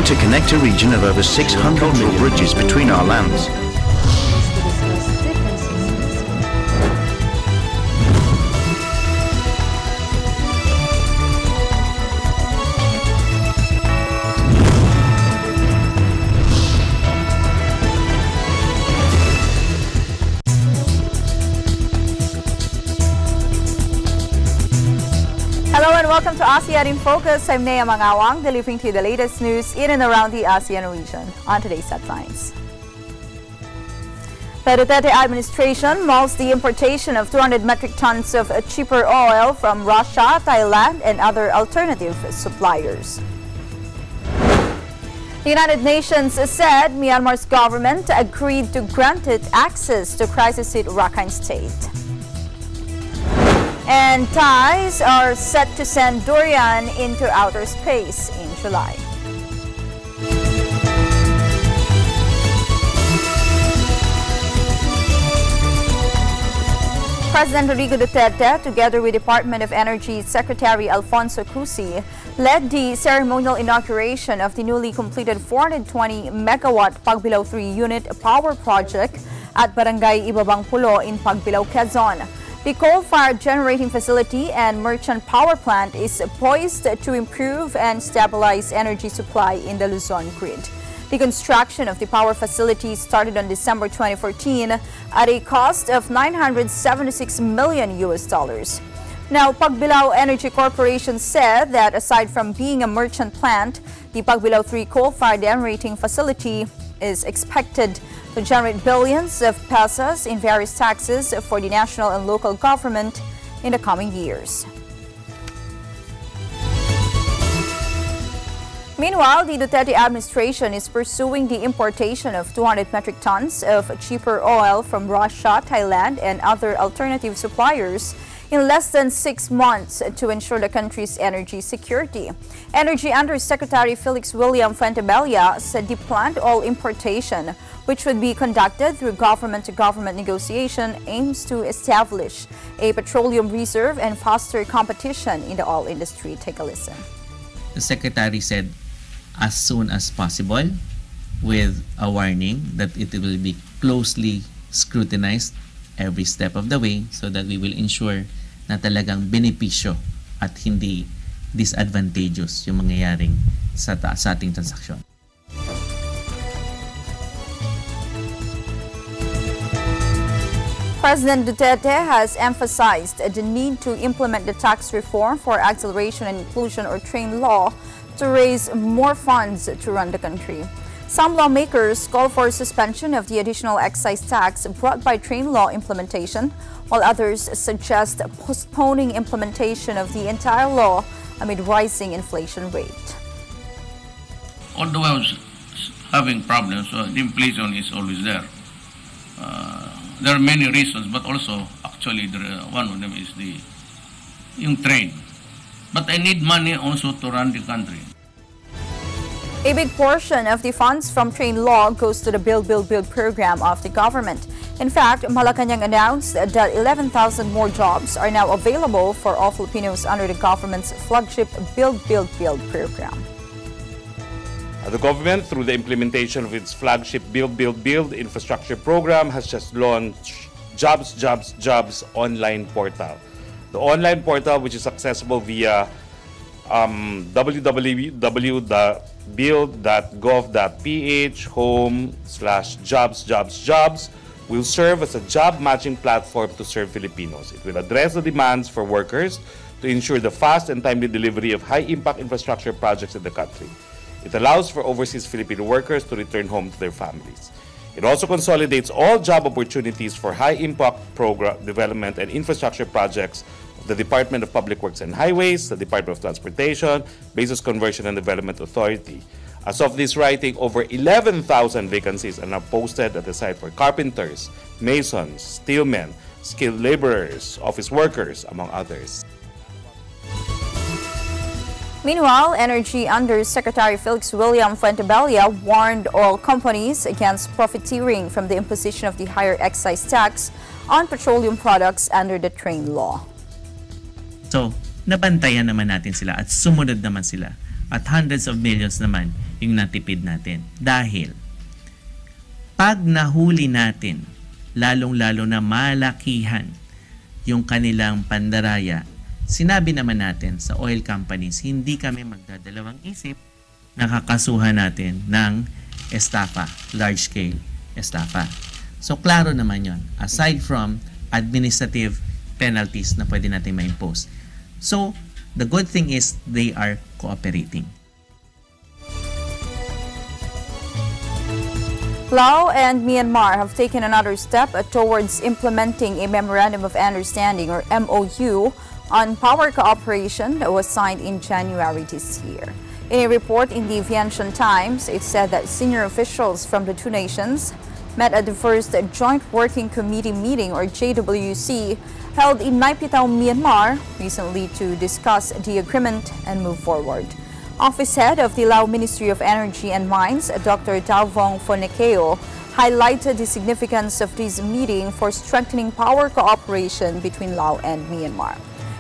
to connect a region of over 600 million bridges between our lands. Hello and welcome to ASEAN in Focus. I'm Nea Mangawang, delivering to you the latest news in and around the ASEAN region. On today's headlines. The Duterte administration mulls the importation of 200 metric tons of cheaper oil from Russia, Thailand, and other alternative suppliers. The United Nations said Myanmar's government agreed to grant it access to crisis-hit Rakhine State. And Thais are set to send durian into outer space in July. President Rodrigo Duterte, together with Department of Energy Secretary Alfonso Cusi, led the ceremonial inauguration of the newly completed 420-megawatt Pagbilao 3 unit power project at Barangay Ibabang Pulo in Pagbilao, Quezon. The coal-fired generating facility and merchant power plant is poised to improve and stabilize energy supply in the Luzon grid. The construction of the power facility started on December 2014 at a cost of $976 million. Now, Pagbilao Energy Corporation said that aside from being a merchant plant, the Pagbilao 3 coal-fired generating facility is expected to generate billions of pesos in various taxes for the national and local government in the coming years. Meanwhile, the Duterte administration is pursuing the importation of 200 metric tons of cheaper oil from Russia, Thailand, and other alternative suppliers in less than 6 months to ensure the country's energy security. Energy Undersecretary Felix William Fuentebella said the planned oil importation, which would be conducted through government-to-government negotiation, aims to establish a petroleum reserve and foster competition in the oil industry. Take a listen. The Secretary said as soon as possible, with a warning that it will be closely scrutinized every step of the way so that we will ensure na talagang benepisyo at hindi disadvantageous yung mangyayaring sa ating transaksyon. President Duterte has emphasized the need to implement the tax reform for acceleration and inclusion or TRAIN law to raise more funds to run the country. Some lawmakers call for suspension of the additional excise tax brought by TRAIN law implementation, while others suggest postponing implementation of the entire law amid rising inflation rate. Although I was having problems, the inflation is always there. There are many reasons, but also actually one of them is yung train. But I need money also to run the country. A big portion of the funds from TRAIN law goes to the Build program of the government. In fact, Malacanang announced that 11,000 more jobs are now available for all Filipinos under the government's flagship Build program. The government, through the implementation of its flagship Build infrastructure program, has just launched Jobs online portal. The online portal, which is accessible via www.build.gov.ph/jobs, will serve as a job matching platform to serve Filipinos. It will address the demands for workers to ensure the fast and timely delivery of high-impact infrastructure projects in the country. It allows for overseas Filipino workers to return home to their families. It also consolidates all job opportunities for high-impact program development and infrastructure projects of the Department of Public Works and Highways, the Department of Transportation, Basis Conversion and Development Authority. As of this writing, over 11,000 vacancies are now posted at the site for carpenters, masons, steelmen, skilled laborers, office workers, among others. Meanwhile, Energy Undersecretary Felix William Fuentebella warned oil companies against profiteering from the imposition of the higher excise tax on petroleum products under the TRAIN law. So, nabantayan naman natin sila at sumunod naman sila at hundreds of millions naman yung natipid natin. Dahil pag nahuli natin, lalong-lalo na malakihan yung kanilang pandaraya, sinabi naman natin sa oil companies, hindi kami magdadalawang isip, nakakasuhan natin ng estafa, large-scale estafa. So, klaro naman yon. Aside from administrative penalties na pwede natin ma-impose. So, the good thing is they are cooperating. Laos and Myanmar have taken another step towards implementing a Memorandum of Understanding, or MOU, on power cooperation that was signed in January this year. In a report in the Vientiane Times, it said that senior officials from the two nations met at the first Joint Working Committee meeting, or JWC, held in Naypyidaw, Myanmar, recently to discuss the agreement and move forward. Office Head of the Lao Ministry of Energy and Mines, Dr. Davong Fonekeo, highlighted the significance of this meeting for strengthening power cooperation between Lao and Myanmar.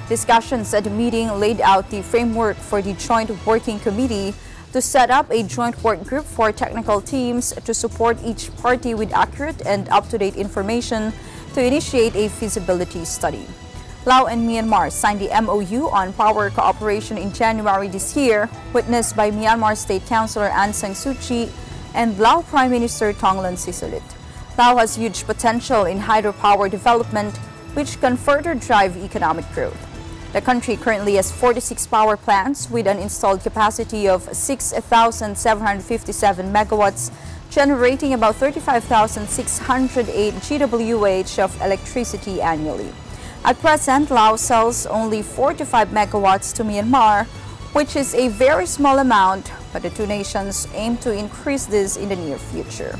Discussions at the meeting laid out the framework for the Joint Working Committee to set up a joint work group for technical teams to support each party with accurate and up-to-date information to initiate a feasibility study. Lao and Myanmar signed the MOU on power cooperation in January this year, witnessed by Myanmar State Councillor Aung San Suu Kyi and Lao Prime Minister Thongloun Sisoulith. Lao has huge potential in hydropower development, which can further drive economic growth. The country currently has 46 power plants with an installed capacity of 6,757 megawatts, generating about 35,608 GWh of electricity annually. At present, Laos sells only 4 to 5 megawatts to Myanmar, which is a very small amount, but the two nations aim to increase this in the near future.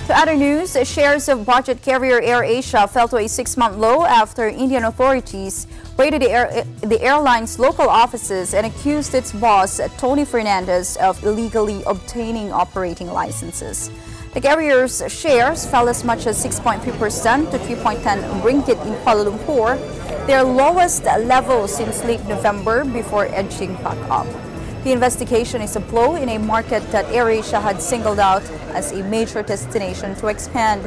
To other news, shares of budget carrier AirAsia fell to a 6-month low after Indian authorities raided the airline's local offices and accused its boss, Tony Fernandez, of illegally obtaining operating licenses. The carrier's shares fell as much as 6.3% to 3.10 ringgit in Kuala Lumpur, their lowest level since late November, before edging back up. The investigation is a blow in a market that AirAsia had singled out as a major destination to expand.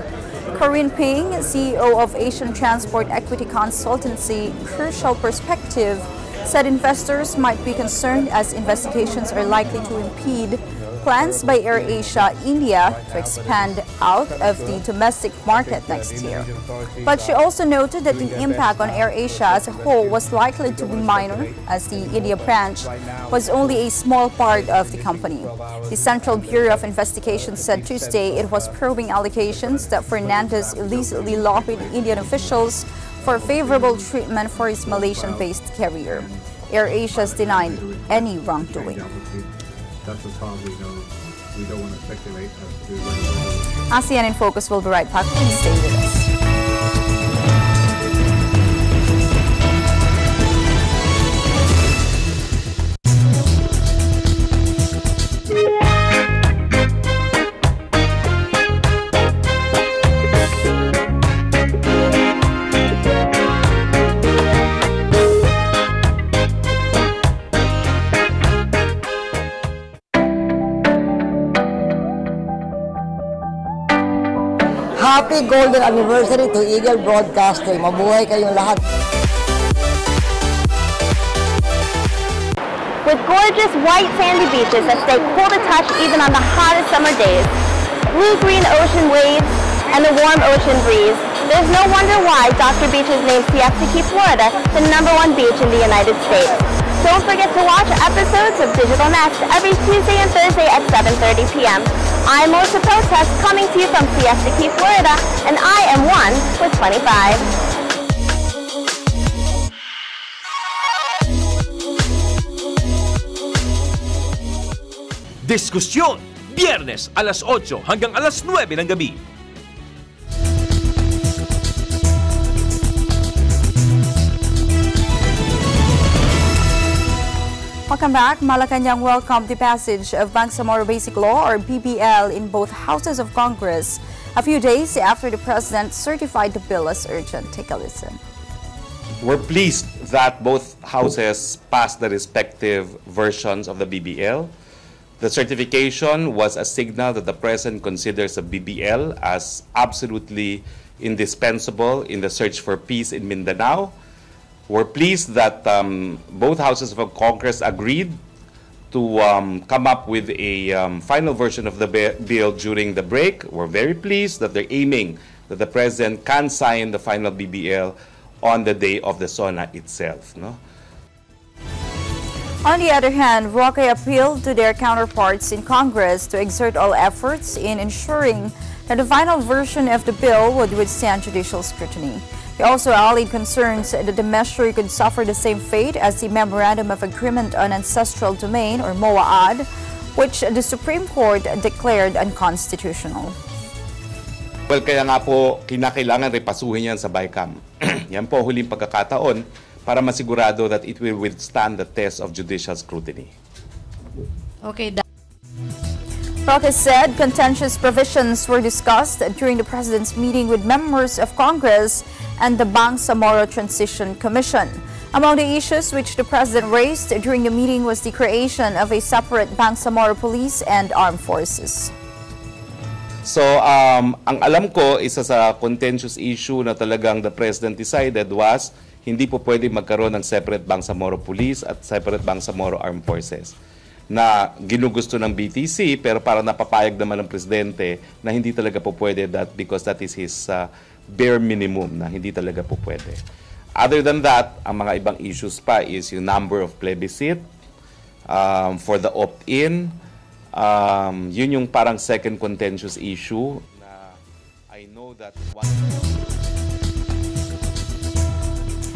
Corinne Ping, CEO of Asian Transport Equity Consultancy Crucial Perspective, said investors might be concerned as investigations are likely to impede plans by AirAsia India to expand out of the domestic market next year. But she also noted that the impact on AirAsia as a whole was likely to be minor, as the India branch was only a small part of the company. The Central Bureau of Investigation said Tuesday it was probing allegations that Fernandez illicitly lobbied Indian officials for favorable treatment for his Malaysian-based carrier. AirAsia has denied any wrongdoing. That's as far as we know. We don't want to speculate as to ASEAN in Focus will be right back. Please stay with us. Happy Golden Anniversary to Eagle Broadcasting. Mabuhay kayong lahat. With gorgeous white sandy beaches that stay cool to touch even on the hottest summer days, blue-green ocean waves, and the warm ocean breeze, there's no wonder why Dr. Beach has named Siesta Key, Florida the #1 beach in the United States. Don't forget to watch episodes of Digital Next every Tuesday and Thursday at 7:30 p.m. I'm Melissa Protest, coming to you from Siesta Key, Florida, and I am one with 25. Diskusyon, Biyernes alas 8 hanggang alas 9 ng gabi. Welcome back. Malacanang welcomed the passage of Bangsamoro Basic Law, or BBL, in both houses of Congress a few days after the President certified the bill as urgent. Take a listen. We're pleased that both houses passed the respective versions of the BBL. The certification was a signal that the President considers the BBL as absolutely indispensable in the search for peace in Mindanao. We're pleased that both houses of Congress agreed to come up with a final version of the bill during the break. We're very pleased that they're aiming that the President can sign the final BBL on the day of the SONA itself. No? On the other hand, Roque appealed to their counterparts in Congress to exert all efforts in ensuring that the final version of the bill would withstand judicial scrutiny. They also allayed concerns that the measure could suffer the same fate as the Memorandum of Agreement on Ancestral Domain, or MOAAD, which the Supreme Court declared unconstitutional. Well, kaya nga po kinakailangan repasuhin yan sa BICAM. Yan po huling pagkakataon para masigurado that it will withstand the test of judicial scrutiny. Okay. Roque said contentious provisions were discussed during the President's meeting with members of Congress and the Bangsamoro Transition Commission. Among the issues which the President raised during the meeting was the creation of a separate Bangsamoro Police and Armed Forces. So, ang alam ko, isa sa contentious issue na talagang the President decided was hindi po pwede magkaroon ng separate Bangsamoro Police at separate Bangsamoro Armed Forces na ginugusto ng BTC pero parang napapayag naman ng Presidente na hindi talaga po pwede because that is his bare minimum na hindi talaga po pwede. Other than that, ang mga ibang issues pa is yung number of plebiscite for the opt-in. Yun yung parang second contentious issue na I know that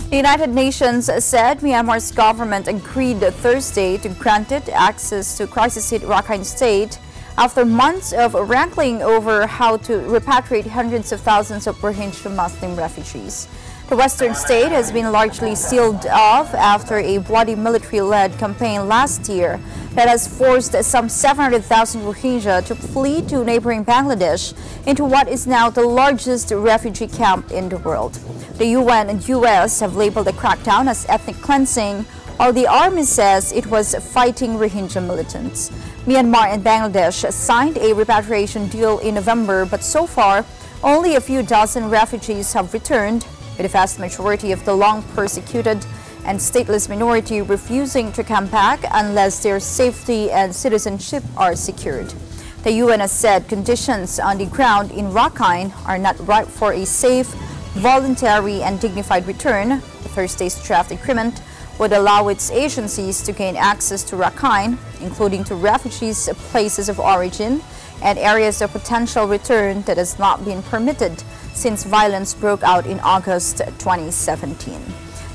The United Nations said Myanmar's government agreed Thursday to grant it access to crisis-hit Rakhine State after months of wrangling over how to repatriate hundreds of thousands of Rohingya Muslim refugees. The western state has been largely sealed off after a bloody military-led campaign last year that has forced some 700,000 Rohingya to flee to neighboring Bangladesh into what is now the largest refugee camp in the world. The UN and US have labeled the crackdown as ethnic cleansing, while the army says it was fighting Rohingya militants. Myanmar and Bangladesh signed a repatriation deal in November, but so far, only a few dozen refugees have returned, with the vast majority of the long-persecuted and stateless minority refusing to come back unless their safety and citizenship are secured. The UN has said conditions on the ground in Rakhine are not ripe for a safe, voluntary and dignified return. Thursday's draft agreement would allow its agencies to gain access to Rakhine, including to refugees' places of origin and areas of potential return that has not been permitted since violence broke out in August 2017.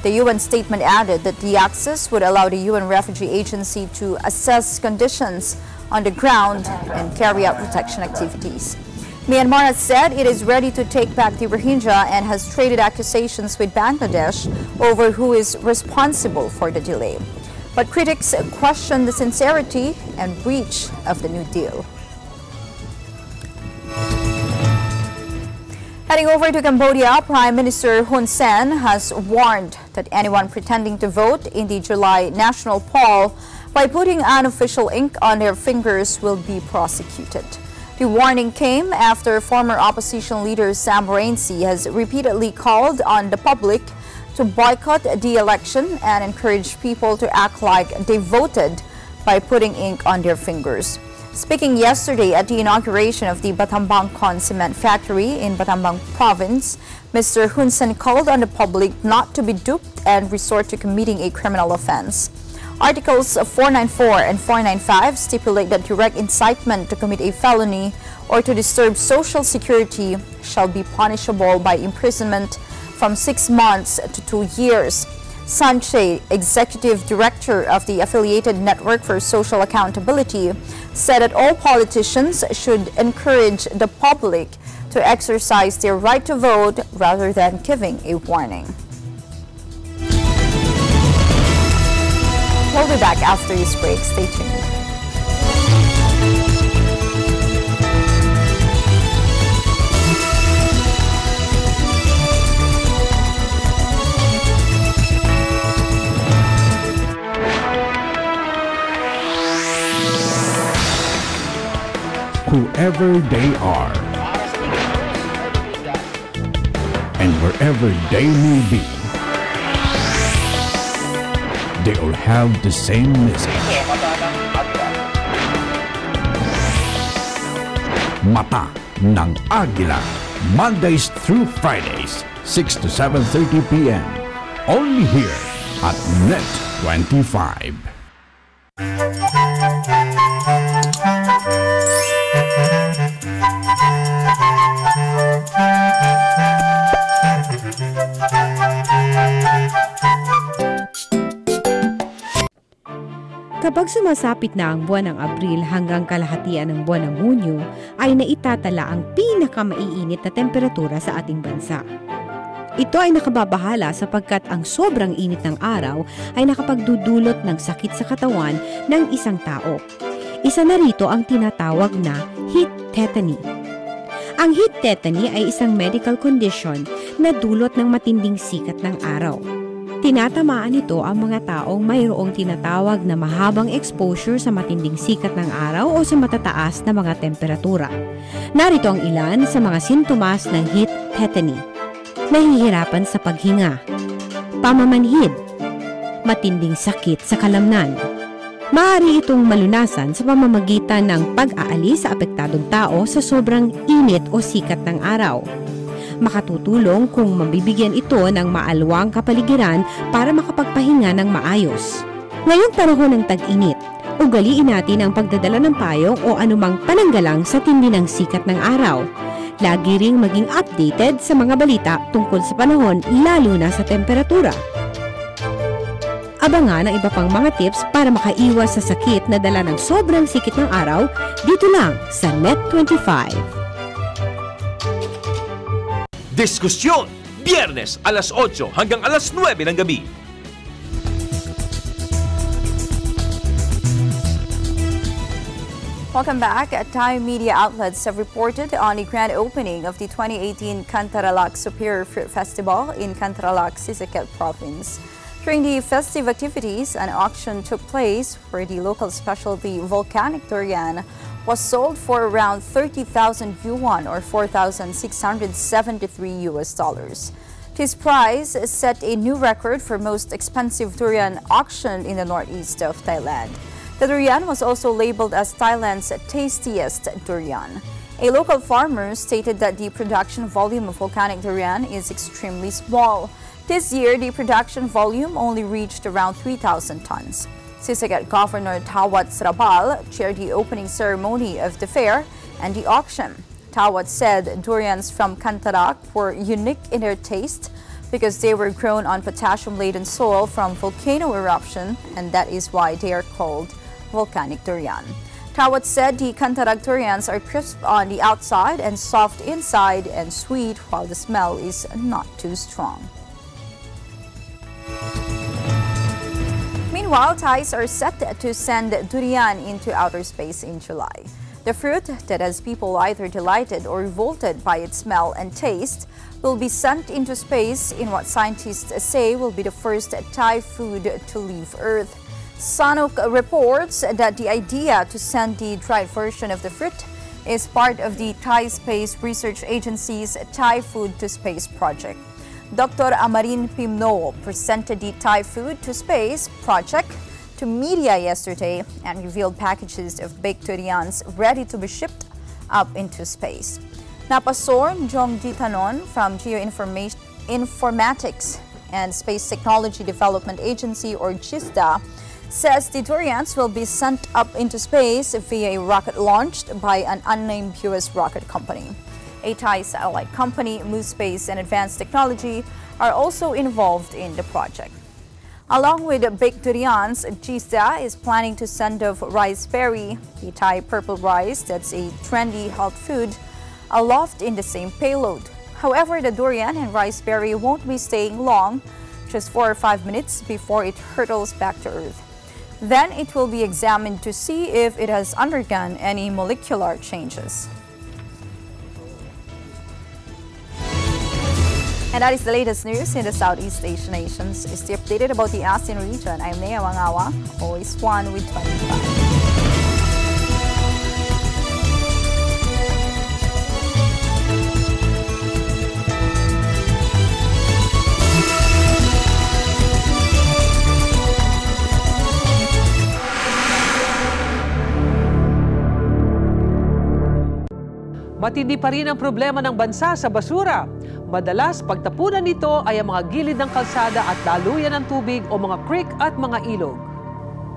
The UN statement added that the access would allow the UN Refugee Agency to assess conditions on the ground and carry out protection activities. Myanmar has said it is ready to take back the Rohingya and has traded accusations with Bangladesh over who is responsible for the delay. But critics question the sincerity and reach of the new deal. Heading over to Cambodia, Prime Minister Hun Sen has warned that anyone pretending to vote in the July national poll by putting unofficial ink on their fingers will be prosecuted. The warning came after former opposition leader Sam Rainsy has repeatedly called on the public to boycott the election and encourage people to act like they voted by putting ink on their fingers. Speaking yesterday at the inauguration of the Battambang Con cement factory in Battambang province, Mr. Hun Sen called on the public not to be duped and resort to committing a criminal offense. Articles 494 and 495 stipulate that direct incitement to commit a felony or to disturb social security shall be punishable by imprisonment from 6 months to 2 years. Sanche, executive director of the affiliated Network for Social Accountability, said that all politicians should encourage the public to exercise their right to vote rather than giving a warning. We'll be back after this break. Stay tuned. wherever they are. And wherever they may be, they all have the same message. Mata ng Agila, Mondays through Fridays, 6 to 7:30 p.m. Only here at Net 25. Kapag sumasapit na ang buwan ng Abril hanggang kalahatian ng buwan ng Hunyo, ay naitatala ang pinakamaiinit na temperatura sa ating bansa. Ito ay nakababahala sapagkat ang sobrang init ng araw ay nakapagdudulot ng sakit sa katawan ng isang tao. Isa na rito ang tinatawag na heat tetany. Ang heat tetany ay isang medical condition na dulot ng matinding sikat ng araw. Tinatamaan ito ang mga taong mayroong tinatawag na mahabang exposure sa matinding sikat ng araw o sa matataas na mga temperatura. Narito ang ilan sa mga sintomas ng heat tetany. Nahihirapan sa paghinga, pamamanhid, matinding sakit sa kalamnan. Maaari itong malunasan sa pamamagitan ng pag-aalis sa apektadong tao sa sobrang init o sikat ng araw. Makatutulong kung mabibigyan ito ng maalwang kapaligiran para makapagpahinga ng maayos. Ngayong panahon ng tag-init, ugaliin natin ang pagdadala ng payong o anumang pananggalang sa tindi ng sikat ng araw. Lagi ring maging updated sa mga balita tungkol sa panahon, lalo na sa temperatura. Abangan ang iba pang mga tips para makaiwas sa sakit na dala ng sobrang sikit ng araw dito lang sa Net 25. Diskusyon, Biyernes alas 8 hanggang alas 9 ng gabi. Welcome back. Thai media outlets have reported on the grand opening of the 2018 Cantaralac Superior Fruit Festival in Cantaralac, Sisaket Province. During the festive activities, an auction took place where the local specialty volcanic durian was sold for around 30,000 yuan or $4,673 US. This prize set a new record for most expensive durian auctioned in the northeast of Thailand. The durian was also labeled as Thailand's tastiest durian. A local farmer stated that the production volume of volcanic durian is extremely small. This year, the production volume only reached around 3,000 tons. Sisaket Governor Tawat Srabal chaired the opening ceremony of the fair and the auction. Tawat said durians from Cantaralac were unique in their taste because they were grown on potassium-laden soil from volcano eruption, and that is why they are called volcanic durian. Tawat said the Cantaralac durians are crisp on the outside and soft inside and sweet, while the smell is not too strong. Meanwhile, Thais are set to send durian into outer space in July. The fruit that has people either delighted or revolted by its smell and taste will be sent into space in what scientists say will be the first Thai food to leave Earth. Sanok reports that the idea to send the dried version of the fruit is part of the Thai Space Research Agency's Thai Food to Space project. Dr. Amarin Pimno presented the Thai Food to Space project to media yesterday and revealed packages of baked durians ready to be shipped up into space. Napasor Jong Jitanon from Geoinformatics and Space Technology Development Agency, or GISDA, says the durians will be sent up into space via a rocket launched by an unnamed US rocket company. A Thai satellite company, Moose Space and Advanced Technology, are also involved in the project. Along with baked durians, GISDA is planning to send off rice berry, the Thai purple rice that's a trendy health food, aloft in the same payload. However, the durian and rice berry won't be staying long, just 4 or 5 minutes before it hurtles back to Earth. Then it will be examined to see if it has undergone any molecular changes. And that is the latest news in the Southeast Asian nations. Stay updated about the ASEAN region. I'm Nea Wangawa, always one with 25. Matindi pa rin ang problema ng bansa sa basura. Madalas, pagtapunan nito ay ang mga gilid ng kalsada at daluyan ng tubig o mga creek at mga ilog.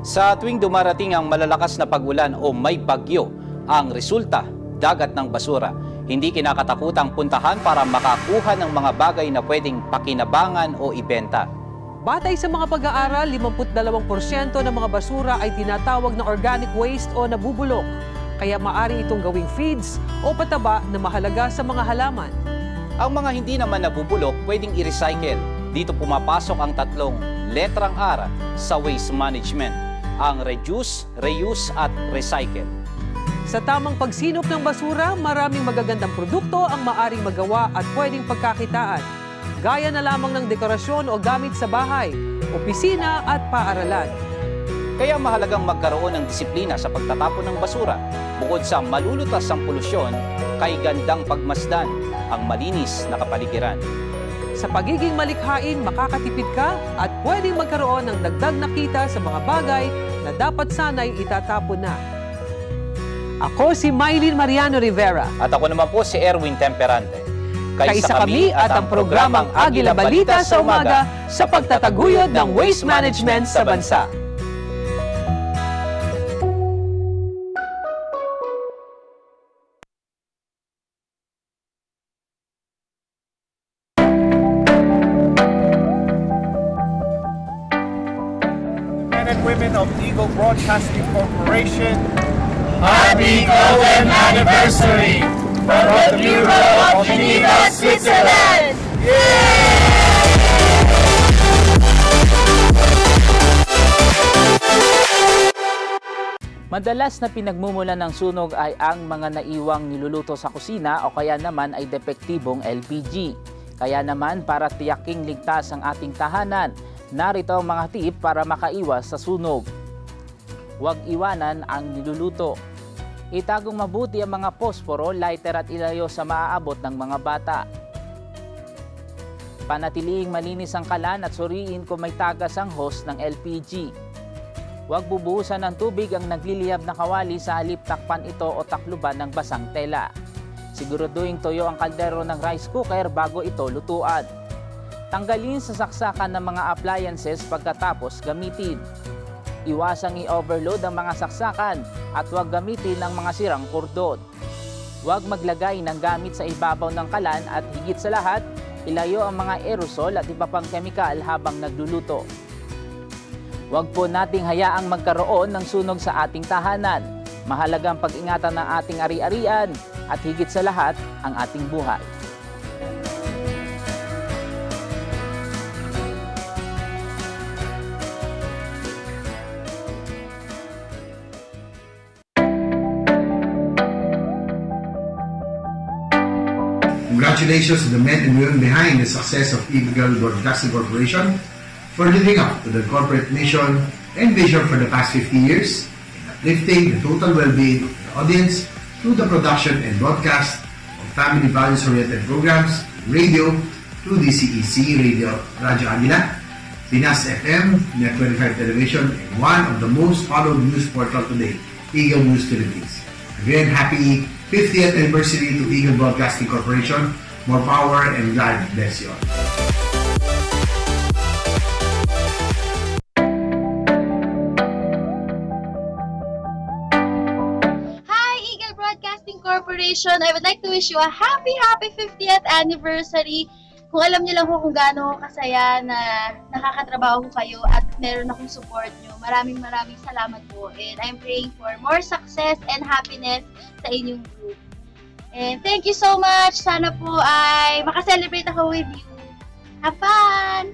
Sa tuwing dumarating ang malalakas na pag-ulan o may bagyo, ang resulta, dagat ng basura. Hindi kinakatakutang puntahan para makakuha ng mga bagay na pwedeng pakinabangan o ibenta. Batay sa mga pag-aaral, 52% ng mga basura ay tinatawag na organic waste o nabubulok. Kaya maaari itong gawing feeds o pataba na mahalaga sa mga halaman. Ang mga hindi naman nabubulok pwedeng i-recycle. Dito pumapasok ang tatlong letrang R sa waste management, ang reduce, reuse at recycle. Sa tamang pagsinop ng basura, maraming magagandang produkto ang maaring magawa at pwedeng pagkakitaan. Gaya na lamang ng dekorasyon o gamit sa bahay, opisina at paaralan. Kaya mahalagang magkaroon ng disiplina sa pagtatapon ng basura. Bukod sa malulutas ang polusyon, kay gandang pagmasdan ang malinis na kapaligiran. Sa pagiging malikhain, makakatipid ka at pwedeng magkaroon ng dagdag na kita sa mga bagay na dapat sana'y itatapon na. Ako si Mylene Mariano Rivera. At ako naman po si Erwin Temperante. Kaisa kami at ang programang Agila Balita sa Umaga sa pagtataguyod ng waste management sa bansa. Men and women of Eagle Broadcasting Corporation, Happy Golden Anniversary from the Bureau of Geneva, Switzerland! Madalas na pinagmumulan ng sunog ay ang mga naiwang niluluto sa kusina o kaya naman ay depektibong LPG. Kaya naman para tiyaking ligtas ang ating tahanan, narito ang mga tip para makaiwas sa sunog. Huwag iwanan ang niluluto. Itagong mabuti ang mga posporo, lighter at ilayo sa maaabot ng mga bata. Panatiliing malinis ang kalan at suriin kung may tagas ang hose ng LPG. Huwag bubuhusan ng tubig ang nagliliyab na kawali sa halip takpan ito o takluban ng basang tela. Siguraduhin toyo ang kaldero ng rice cooker bago ito lutuan. Tanggalin sa saksakan ng mga appliances pagkatapos gamitin. Iwasang i-overload ang mga saksakan at huwag gamitin ng mga sirang kordon. Huwag maglagay ng gamit sa ibabaw ng kalan at higit sa lahat, ilayo ang mga aerosol at iba pang kemikal habang nagluluto. Huwag po nating hayaang magkaroon ng sunog sa ating tahanan. Mahalagang pag-ingatan ng ating ari-arian at higit sa lahat ang ating buhay. Congratulations to the men and women behind the success of Eagle Broadcasting Corporation for living up to the corporate mission and vision for the past 50 years in uplifting the total well-being of the audience through the production and broadcast of family values-oriented programs, radio, through DCEC Radio, Radyo Agila, Pinas FM, Net 25 Television, and one of the most followed news portal today, Eagle News Philippines. Again, happy 50th anniversary to Eagle Broadcasting Corporation. More power and God bless you all. Hi, Eagle Broadcasting Corporation. I would like to wish you a happy 50th anniversary. Kung alam niyo lang po kung gaano kasaya na nakakatrabaho ko kayo at meron akong support nyo, maraming salamat po. And I'm praying for more success and happiness sa inyong group. And thank you so much. Sana po ay makaselebrate ako with you. Have fun!